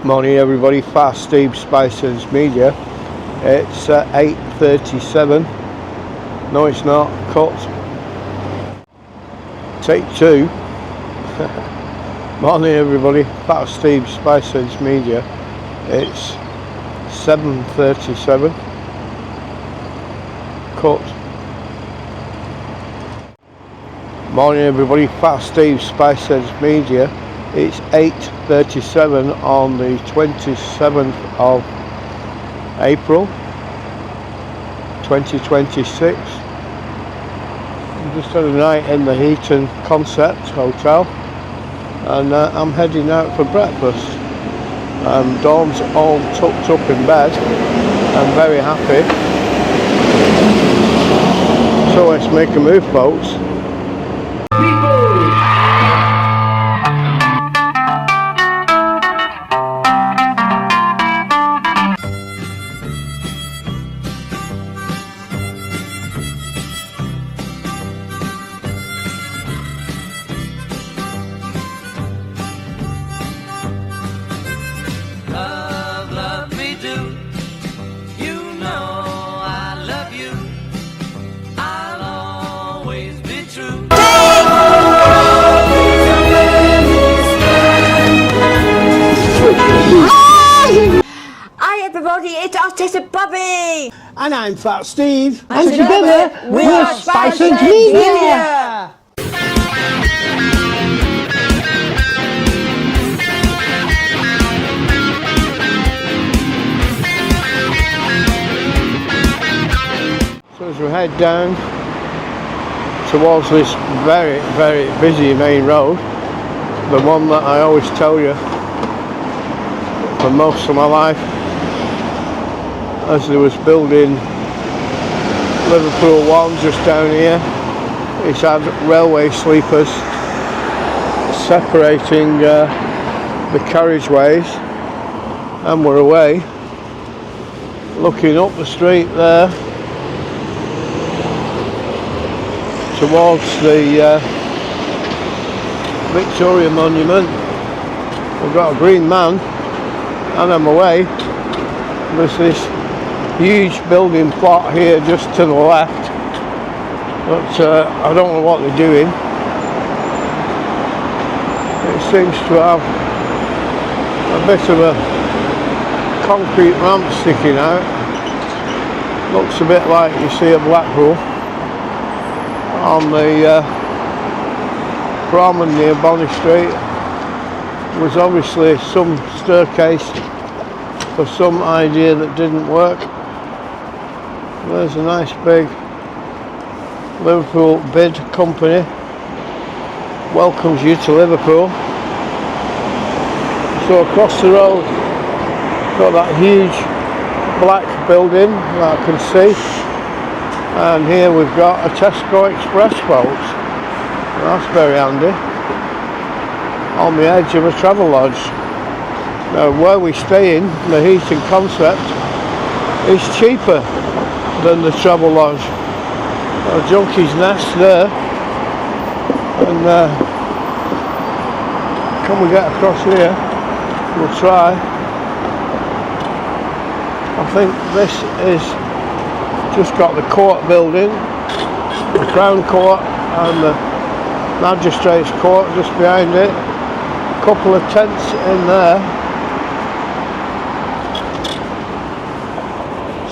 Morning everybody, fast Steve, Spiceheads Media. It's 8:37. No it's not, cut. Take two. Morning everybody, fast Steve, Spiceheads Media. It's 7:37. Cut. Morning everybody, fast Steve, Spiceheads Media. It's 8:37 on the 27th of April 2026. Just had a night in the Hilton Hotel, and I'm heading out for breakfast. Dawn's all tucked up in bed. I'm very happy. So let's make a move, folks. Hi everybody, it's Autistic Bobbie! And I'm Fat Steve. And together we are Spiceheads Media! So as we head down towards this very, very busy main road, the one that I always tell you for most of my life, as they was building Liverpool 1 just down here, it's had railway sleepers separating the carriageways, and we're away looking up the street there towards the Victoria Monument. We've got a green man, and I'm away. There's this huge building plot here just to the left, but I don't know what they're doing. It seems to have a bit of a concrete ramp sticking out. Looks a bit like you see at Blackpool on the promenade near Bonny Street. Was obviously some staircase for some idea that didn't work. There's a nice big Liverpool bid company. Welcomes you to Liverpool. So across the road, got that huge black building that I can see. And here we've got a Tesco Express, folks. That's very handy. On the edge of a travel lodge. Now where we stay in, the Heating Concept, is cheaper than the travel lodge. A junkie's nest there, and can we get across here? We'll try. I think this is just got the court building, the Crown Court and the Magistrates Court just behind it. Couple of tents in there.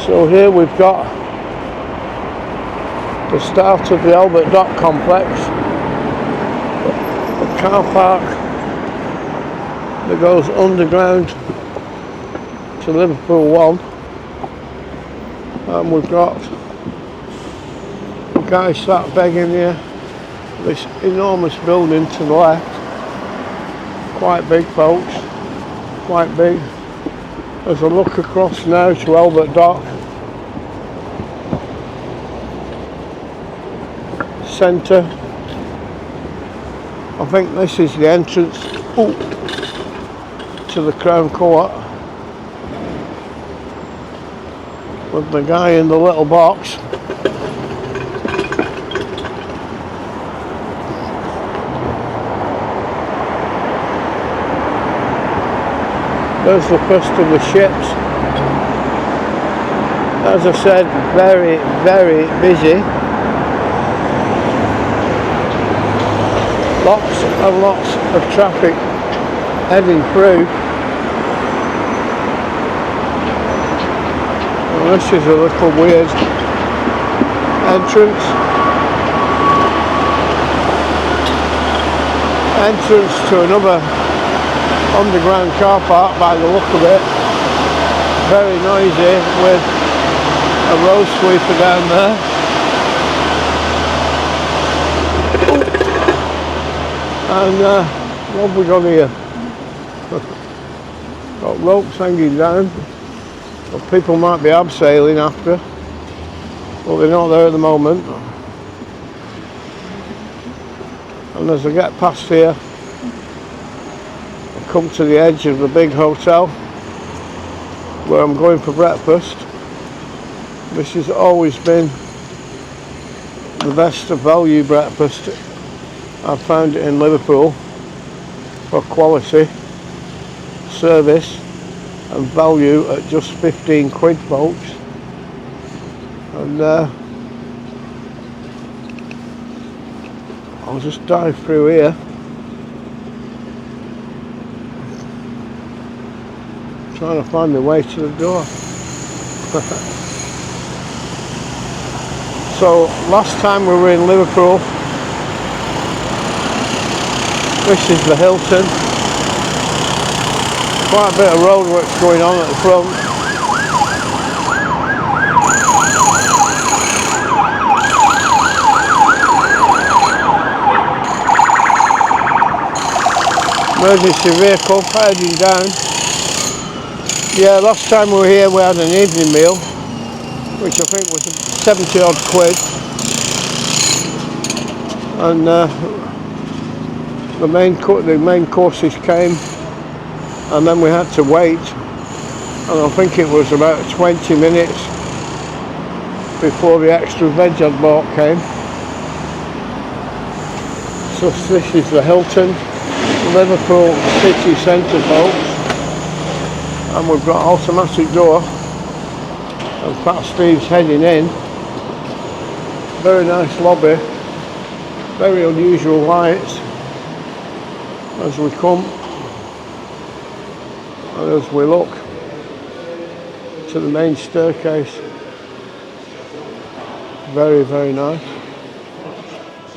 So here we've got the start of the Albert Dock complex, a car park that goes underground to Liverpool 1, and we've got a guy sat begging here. This enormous building to the left. Quite big, folks, quite big. As I look across now to Albert Dock Centre, I think this is the entrance to the Crown Court, with the guy in the little box. There's the first of the ships. As I said, very, very busy. Lots and lots of traffic heading through. Well, this is a little weird entrance to another underground car park by the look of it. Very noisy with a road sweeper down there. And what have we got here? Got ropes hanging down. Well, people might be abseiling after. Well, they're not there at the moment. And as I get past here, I come to the edge of the big hotel where I'm going for breakfast. This has always been the best of value breakfast I've found it in Liverpool for quality, service and value at just 15 quid, folks. And I'll just dive through here. Trying to find my way to the door. So last time we were in Liverpool, this is the Hilton. Quite a bit of roadworks going on at the front. Emergency vehicle heading down. Yeah, last time we were here we had an evening meal, which I think was 70 odd quid. And the main courses came, and then we had to wait, and I think it was about 20 minutes before the extra veg I'd bought came. So this is the Hilton Liverpool City Centre, folks, and we've got automatic door, and Fat Steve's heading in. Very nice lobby, very unusual lights as we come, and as we look to the main staircase. Very, very nice.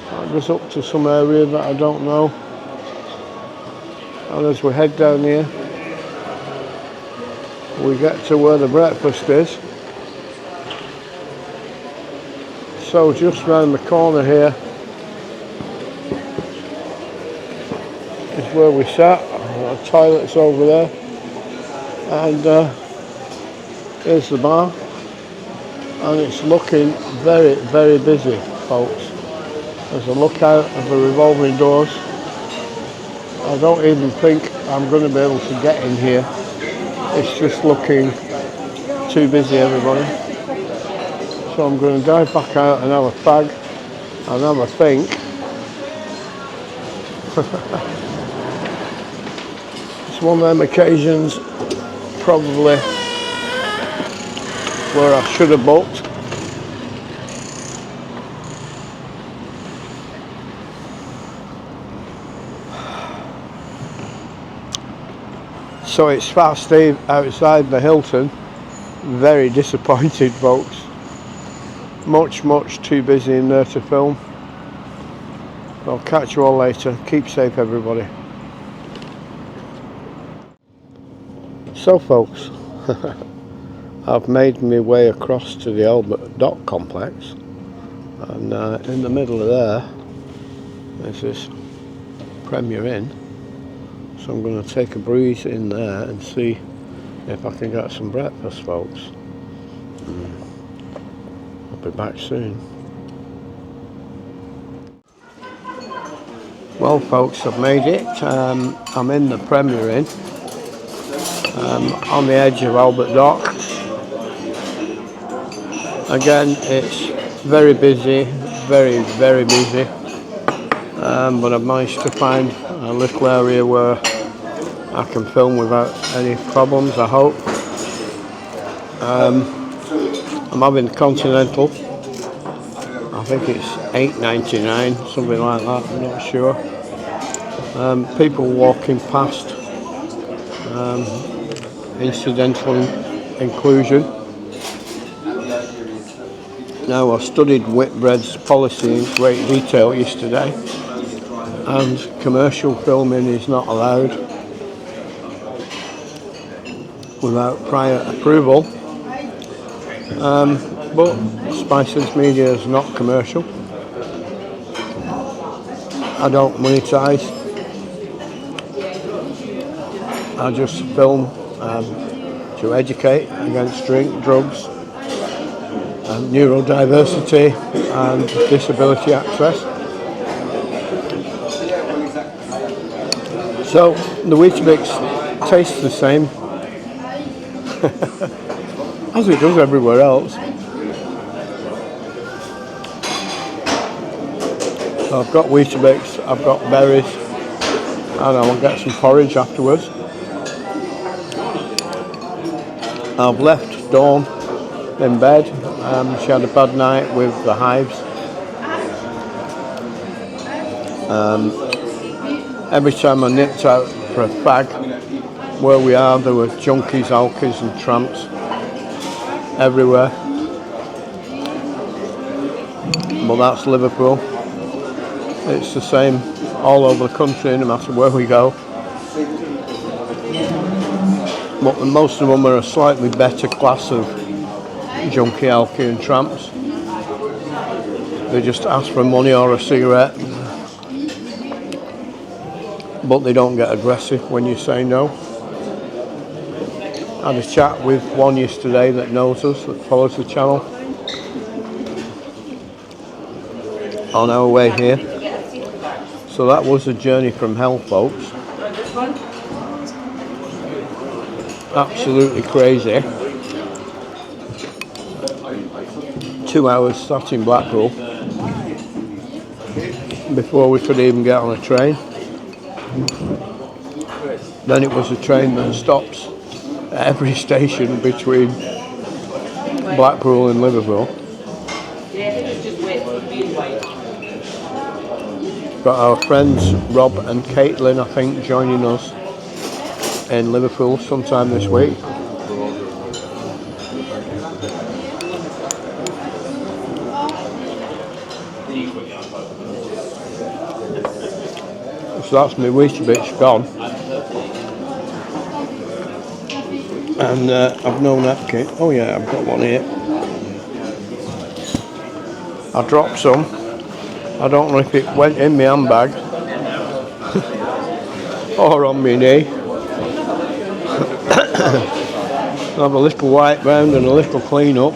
That goes up to some area that I don't know. And as we head down here, we get to where the breakfast is. So just round the corner here is where we sat. The toilet's over there, and here's the bar, and it's looking very, very busy, folks. There's a look out of the revolving doors. I don't even think I'm going to be able to get in here. It's just looking too busy, everybody. So I'm going to dive back out and have a fag and have a think. It's one of them occasions probably where I should have booked. So it's Fat Steve outside the Hilton. Very disappointed, folks. Much too busy in there to film. I'll catch you all later. Keep safe, everybody. So, folks, I've made my way across to the Albert Dock complex, and in the middle of there's this Premier Inn. So I'm going to take a breeze in there and see if I can get some breakfast, folks. I'll be back soon. Well, folks, I've made it. I'm in the Premier Inn, on the edge of Albert Dock. Again, it's very busy, very, very busy. But I've managed to find a little area where I can film without any problems, I hope. I'm having Continental. I think it's $8.99, something like that, I'm not sure. People walking past, incidental inclusion. Now, I studied Whitbread's policy in great detail yesterday, and commercial filming is not allowed without prior approval. But Spiceheads Media is not commercial. I don't monetize. I just film to educate against drink, drugs, neurodiversity and disability access. So the Weetabix tastes the same as it does everywhere else. So I've got Weetabix, I've got berries, and I'll get some porridge afterwards. I've left Dawn in bed. She had a bad night with the hives. Every time I nipped out for a fag, where we are, there were junkies, alkies and tramps everywhere. But that's Liverpool. It's the same all over the country, no matter where we go. But most of them are a slightly better class of junkie, alky and tramps. They just ask for money or a cigarette, but they don't get aggressive when you say no. I had a chat with one yesterday that knows us, that follows the channel, on our way here. So that was a journey from hell, folks. Absolutely crazy. 2 hours sat in Blackpool before we could even get on a train. Then it was a train that stops at every station between Blackpool and Liverpool. Got our friends Rob and Caitlin, I think, joining us in Liverpool sometime this week. So that's my Weetabix gone. And I've no napkin. Oh yeah, I've got one here. I dropped some. I don't know if it went in my handbag or on my knee. I'll have a little wipe round and a little clean up,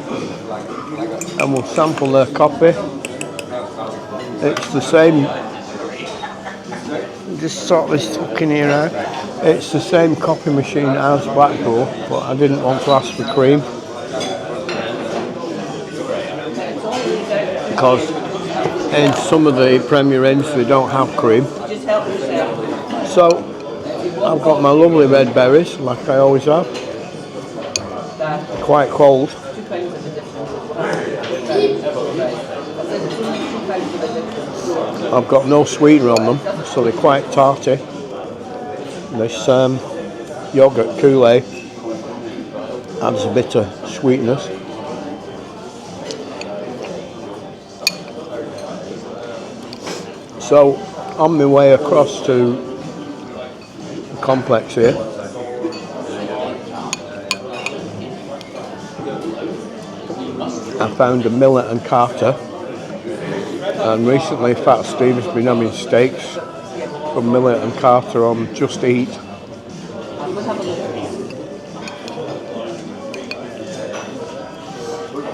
and we'll sample their coffee. It's the same. Just sort this fucking here out. It's the same coffee machine as Blackpool, but I didn't want to ask for cream because in some of the Premier Inns they don't have cream. So I've got my lovely red berries, like I always have. Quite cold. I've got no sweetener on them, so they're quite tarty. This yoghurt Kool-Aid adds a bit of sweetness. So on my way across to the complex here, I found a Millet and Carter, and recently Fat Steve has been having steaks from Millet and Carter on Just Eat.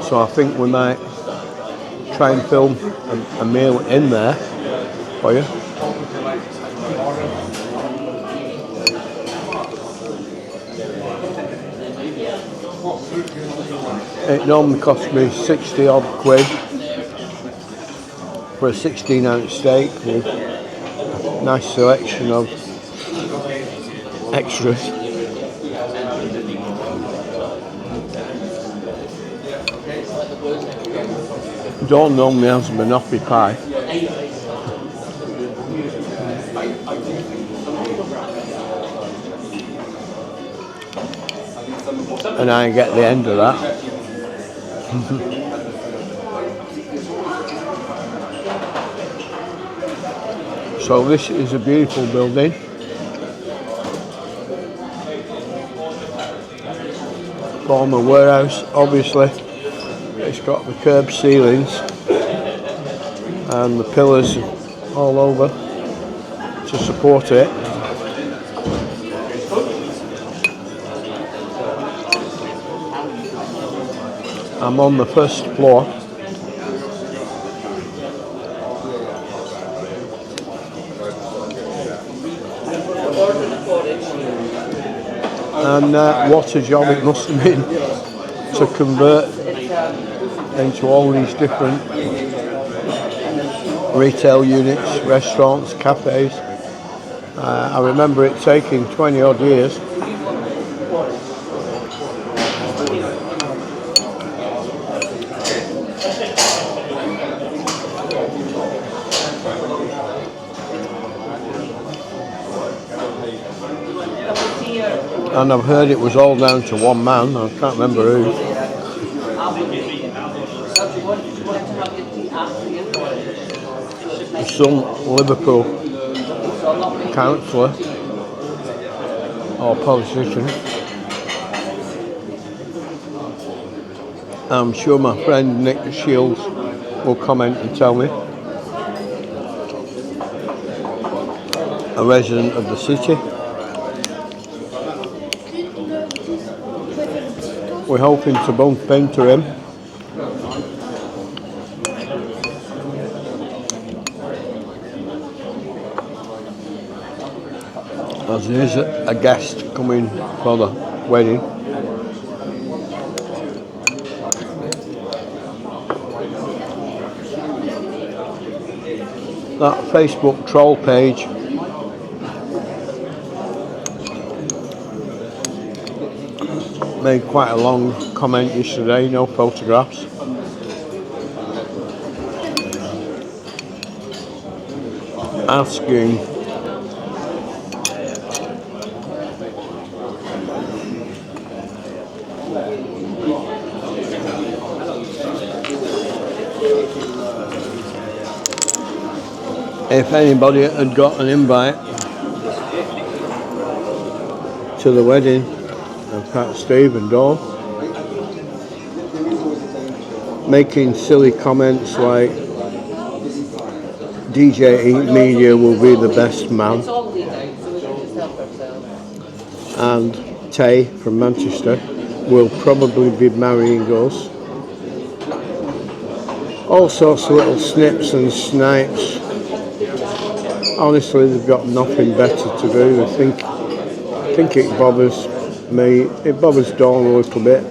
So I think we might try and film a meal in there for you. It normally costs me 60 odd quid for a 16-ounce steak with a nice selection of extras. Dawn normally has a monopoly pie. And I get the end of that. So this is a beautiful building. Former warehouse, obviously. It's got the curved ceilings and the pillars all over to support it. I'm on the first floor. And what a job it must have been to convert into all these different retail units, restaurants, cafes. I remember it taking 20 odd years. And I've heard it was all down to one man, I can't remember who. Some Liverpool councillor or politician. I'm sure my friend Nick Shields will comment and tell me. A resident of the city. We're hoping to bump into him. As there's a guest coming for the wedding. That Facebook troll page made quite a long comment yesterday, no photographs. Asking if anybody had got an invite to the wedding of Pat, Steve and Dawn, making silly comments like Spicehead-Media will be the best man, and Tay from Manchester will probably be marrying us. All sorts of little snips and snipes. Honestly, they've got nothing better to do. I think it bothers me. It bothers Dawn a little bit,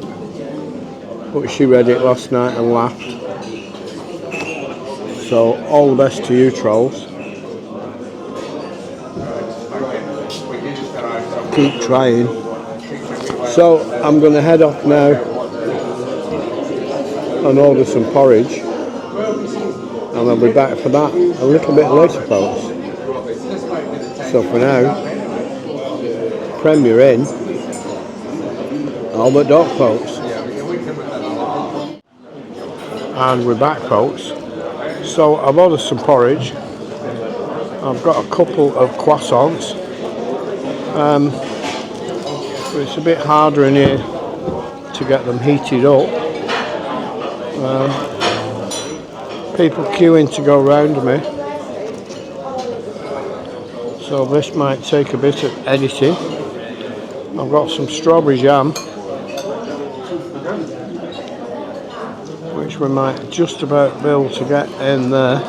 but she read it last night and laughed. So all the best to you, trolls. Keep trying. So I'm going to head off now and order some porridge, and I'll be back for that a little bit later, folks. So for now, Premier in, all but dog, folks. And we're back, folks. So I've ordered some porridge. I've got a couple of croissants. It's a bit harder in here to get them heated up. People queuing to go round me. So this might take a bit of editing. I've got some strawberry jam, which we might just about be able to get in there.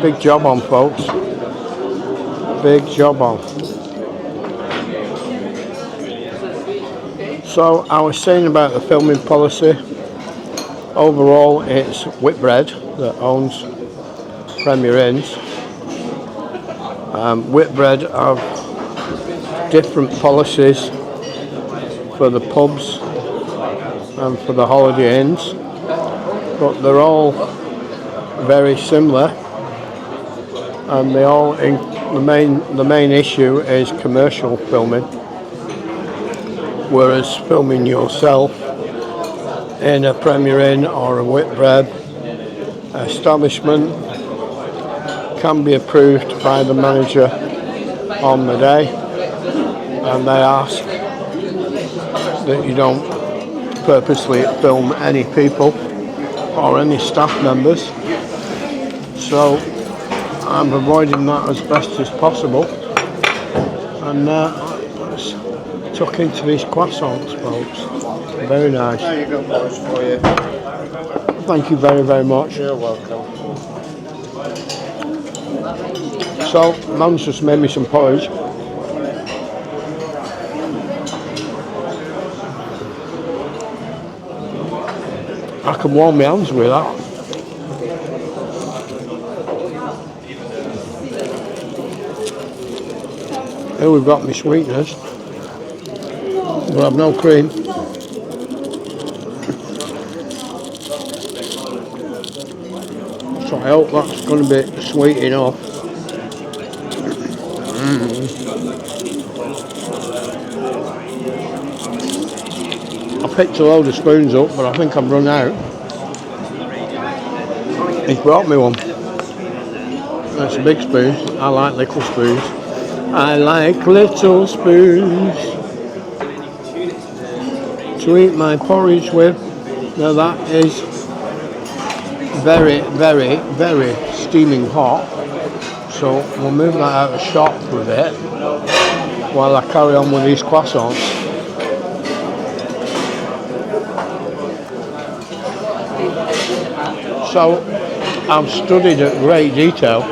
Big job on, folks. Big job on. So I was saying about the filming policy. Overall, it's Whitbread that owns Premier Inns. Whitbread have different policies for the pubs and for the Holiday Inns, but they're all very similar, and they all the main issue is commercial filming, whereas filming yourself in a Premier Inn or a Whitbread establishment can be approved by the manager on the day, and they ask that you don't purposely film any people or any staff members. So I'm avoiding that as best as possible, and let's tuck into these croissants, folks. Very nice. There you go, Porridge, for you. Thank you very, very much. You're welcome. So, Mum's just made me some porridge. I can warm my hands with that. Here we've got my sweeteners, but I've no cream. So I hope that's going to be sweet enough. I picked a load of spoons up, but I think I've run out. He's brought me one. That's a big spoon. I like little spoons. I like little spoons to eat my porridge with. Now that is very, very, very steaming hot. So we'll move that out of shot for a bit while I carry on with these croissants. So I've studied at great detail,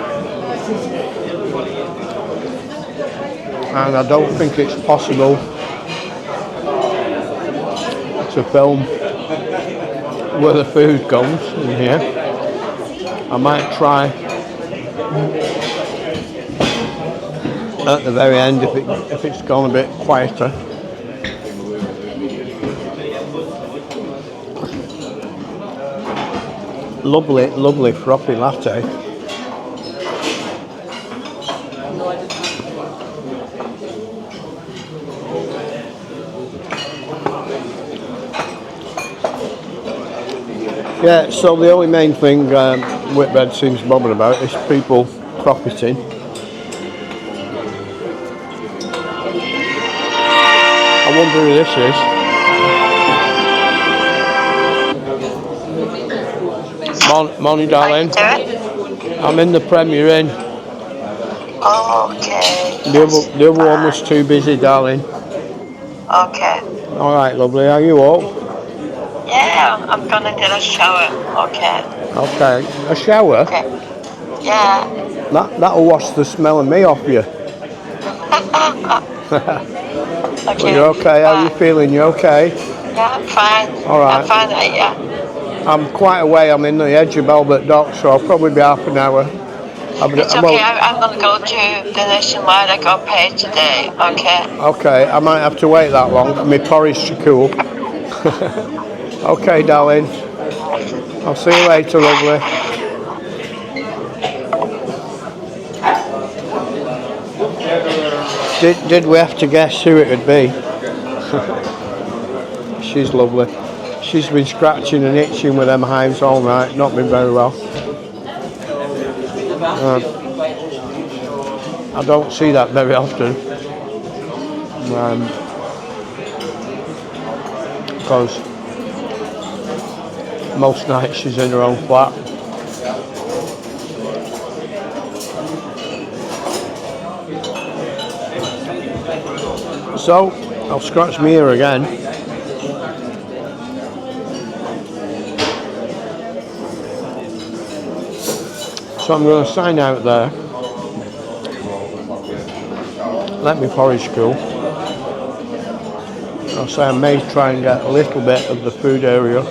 and I don't think it's possible to film where the food goes in here. I might try at the very end if it's gone a bit quieter. Lovely, lovely frothy latte. Yeah, so the only main thing Whitbread seems bothered about is people profiting. I wonder who this is. Morning, darling. I'm in the Premier Inn. Oh, okay. The other one was too busy, darling. Okay. All right, lovely. Are you up? Yeah, I'm gonna get a shower. Okay. Okay. A shower? Okay. Yeah. That'll wash the smell of me off you. Okay. You're okay? How are you feeling? You okay? Yeah, I'm fine. All right. I'm fine, yeah. I'm quite away. I'm in the edge of Albert Dock, so I'll probably be half an hour. It's okay. I'm gonna go to the Nationwide. I got paid today. Okay. Okay. I might have to wait that long for my porridge to cool. Okay, darling. I'll see you later, lovely. Did we have to guess who it would be? She's lovely. She's been scratching and itching with them hives all night, not been very well. I don't see that very often. Because most nights she's in her own flat. So, I'll scratch my ear again. So I'm going to sign out there. Let me porridge cool. I'll say I may try and get a little bit of the food area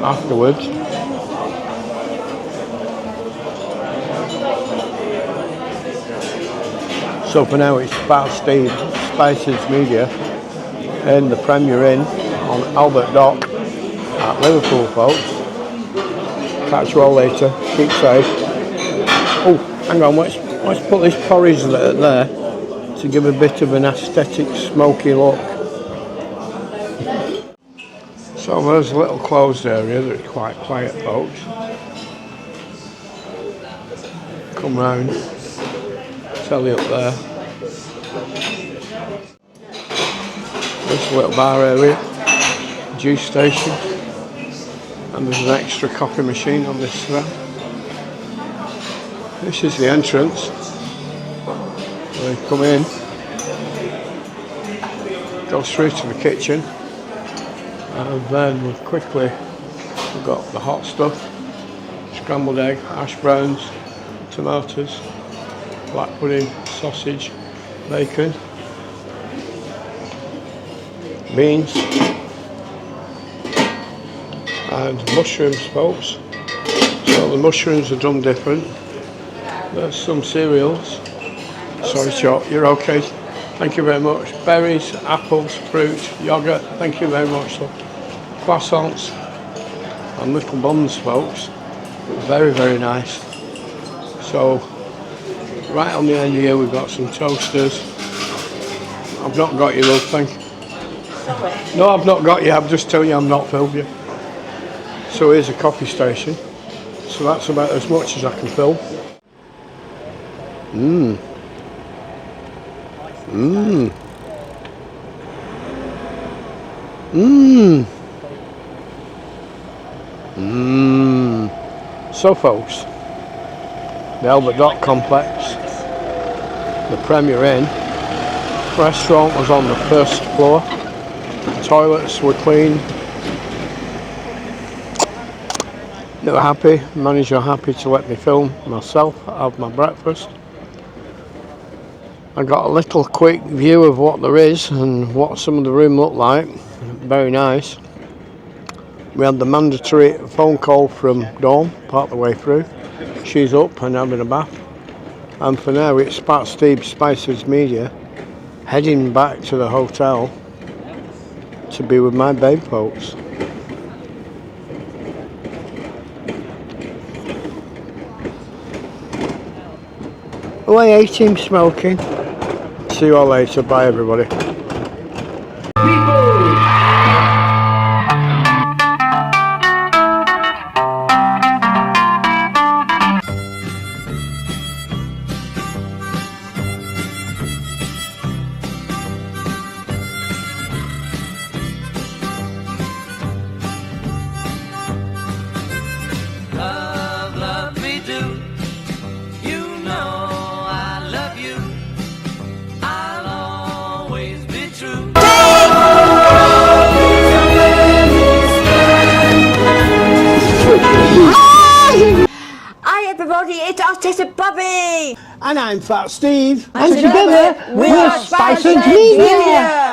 afterwards. So for now it's about Steve, Spiceheads Media, in the Premier Inn on Albert Dock at Liverpool, folks. Catch you all later. Keep safe. Oh, hang on. Let's put this porridge there to give a bit of an aesthetic, smoky look. So there's a little closed area that's quite quiet, folks. Come round. Telly up there. This little bar area, juice station, and there's an extra coffee machine on this there. This is the entrance. We come in, go through to the kitchen, and then we've got the hot stuff, scrambled egg, hash browns, tomatoes, black pudding, sausage, bacon, beans, and mushrooms, folks. So the mushrooms are done different. There's some cereals. Sorry, Chop, you're okay. Thank you very much. Berries, apples, fruit, yoghurt. Thank you very much. So, croissants and little buns, folks. Very, very nice. So, right on the end here, we've got some toasters. I've not got you, love, thank you. No, I've not got you. I'm just telling you I'm not filming you. So here's a coffee station. So that's about as much as I can film. Mmm. Mmm. Mmm. Mmm. So folks, the Albert Dock complex, the Premier Inn, restaurant was on the first floor. The toilets were clean. They were happy, manager happy to let me film myself, have my breakfast. I got a little quick view of what there is and what some of the room looked like. Very nice. We had the mandatory phone call from Dawn part of the way through. She's up and having a bath. And for now it's Pat Steve, Spiceheads Media, heading back to the hotel to be with my babe, folks. Oh, I hate him smoking. See you all later. Bye, everybody. Love me do. You know I love you. I'll always be true. Hi everybody, it's Autistic Bobbie. And I'm Fat Steve. And together we're Spiceheads Media.